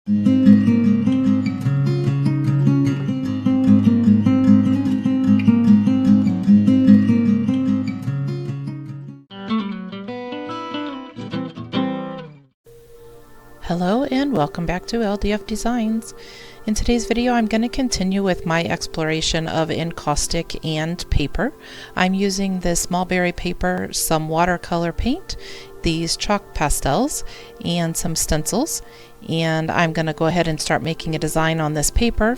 Hello and welcome back to LDF-Designs. In today's video I'm going to continue with my exploration of encaustic and paper. I'm using this mulberry paper, some watercolor paint, these chalk pastels, and some stencils. And I'm going to go ahead and start making a design on this paper.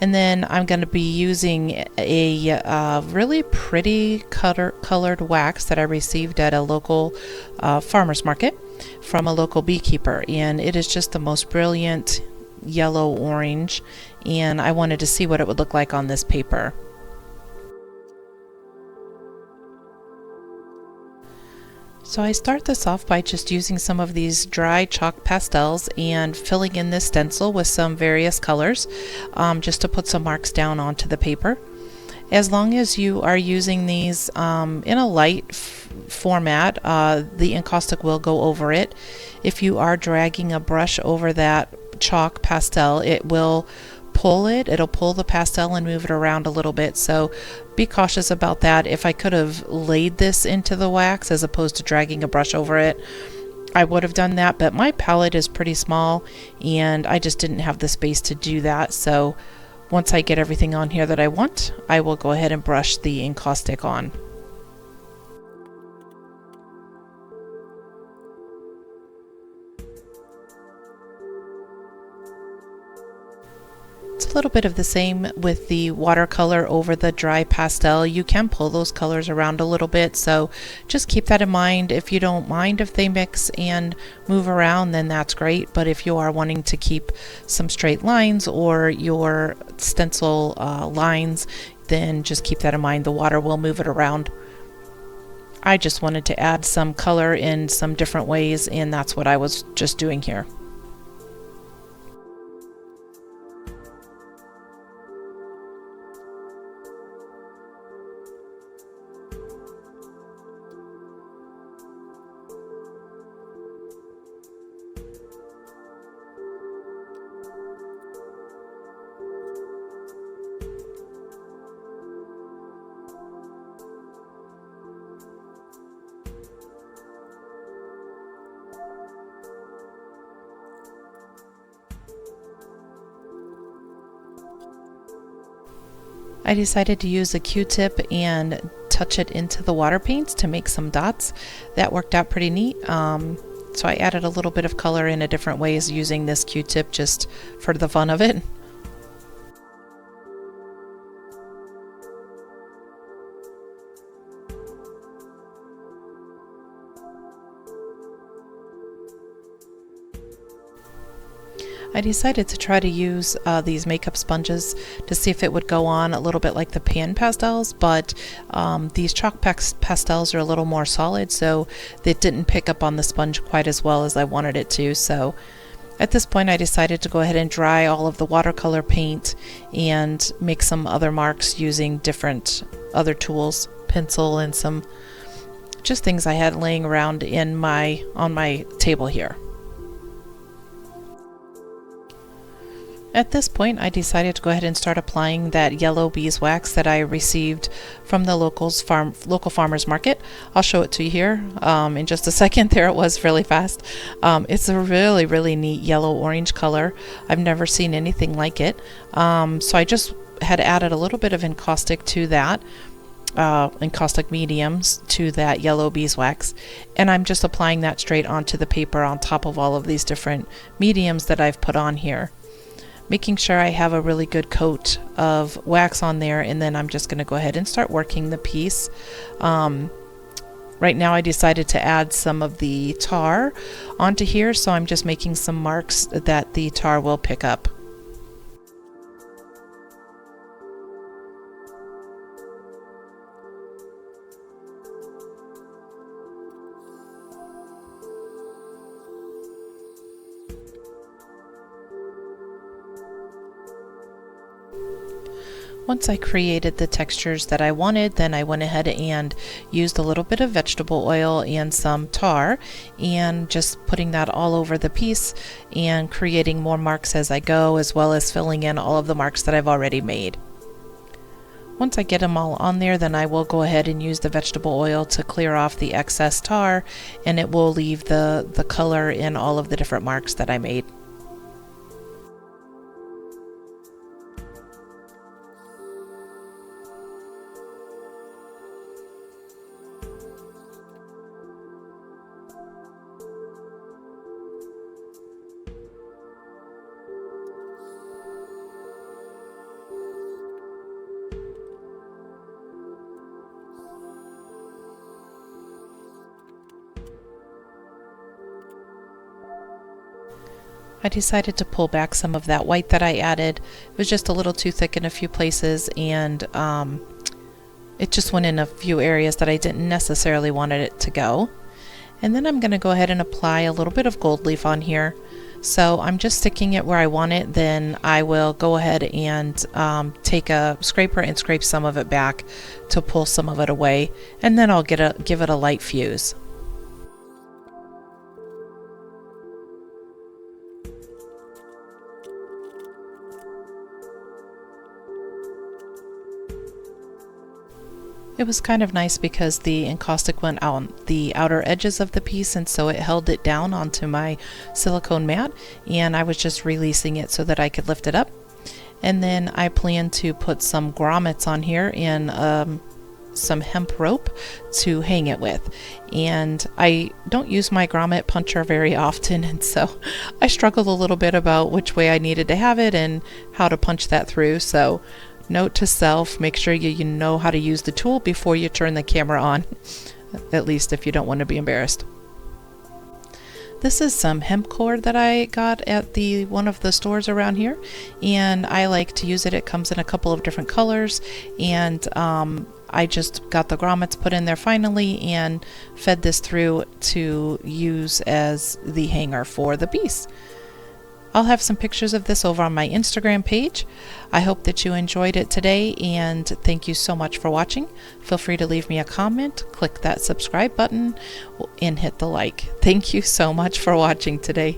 And then I'm going to be using a really pretty colored wax that I received at a local farmer's market from a local beekeeper, and it is just the most brilliant yellow orange, and I wanted to see what it would look like on this paper. So I start this off by just using some of these dry chalk pastels and filling in this stencil with some various colors just to put some marks down onto the paper. As long as you are using these in a light format, the encaustic will go over it. If you are dragging a brush over that chalk pastel, it will pull it. It'll pull the pastel and move it around a little bit, so be cautious about that. If I could have laid this into the wax as opposed to dragging a brush over it, I would have done that, but my palette is pretty small and I just didn't have the space to do that. So once I get everything on here that I want, I will go ahead and brush the encaustic on. It's a little bit of the same with the watercolor over the dry pastel. You can pull those colors around a little bit, so just keep that in mind. If you don't mind if they mix and move around, then that's great, but if you are wanting to keep some straight lines or your stencil lines, then just keep that in mind. The water will move it around. I just wanted to add some color in some different ways, and that's what I was just doing here. I decided to use a Q-tip and touch it into the water paints to make some dots. That worked out pretty neat. So I added a little bit of color in a different ways using this Q-tip just for the fun of it. I decided to try to use these makeup sponges to see if it would go on a little bit like the pan pastels, but these chalk pastels are a little more solid, so it didn't pick up on the sponge quite as well as I wanted it to. So at this point I decided to go ahead and dry all of the watercolor paint and make some other marks using different other tools, pencil and some just things I had laying around on my table here. At this point, I decided to go ahead and start applying that yellow beeswax that I received from the local farmer's market. I'll show it to you here in just a second. There it was really fast. It's a really, really neat yellow-orange color. I've never seen anything like it. So I just had added a little bit of encaustic to that. Encaustic mediums to that yellow beeswax, and I'm just applying that straight onto the paper on top of all of these different mediums that I've put on here, making sure I have a really good coat of wax on there, and then I'm just going to go ahead and start working the piece. Right now I decided to add some of the tar onto here, so I'm just making some marks that the tar will pick up. Once I created the textures that I wanted, then I went ahead and used a little bit of vegetable oil and some tar and just putting that all over the piece and creating more marks as I go, as well as filling in all of the marks that I've already made. Once I get them all on there, then I will go ahead and use the vegetable oil to clear off the excess tar, and it will leave the color in all of the different marks that I made. I decided to pull back some of that white that I added. It was just a little too thick in a few places, and it just went in a few areas that I didn't necessarily want it to go. And then I'm going to go ahead and apply a little bit of gold leaf on here. So I'm just sticking it where I want it. Then I will go ahead and take a scraper and scrape some of it back to pull some of it away, and then I'll give it a light fuse. It was kind of nice because the encaustic went out on the outer edges of the piece, and so it held it down onto my silicone mat, and I was just releasing it so that I could lift it up. And then I plan to put some grommets on here and some hemp rope to hang it with. And I don't use my grommet puncher very often, and so I struggled a little bit about which way I needed to have it and how to punch that through. So note to self, make sure you know how to use the tool before you turn the camera on, at least if you don't want to be embarrassed. This is some hemp cord that I got at one of the stores around here, and I like to use it. It comes in a couple of different colors, and I just got the grommets put in there finally and fed this through to use as the hanger for the piece. I'll have some pictures of this over on my Instagram page. I hope that you enjoyed it today, and thank you so much for watching. Feel free to leave me a comment, click that subscribe button, and hit the like. Thank you so much for watching today.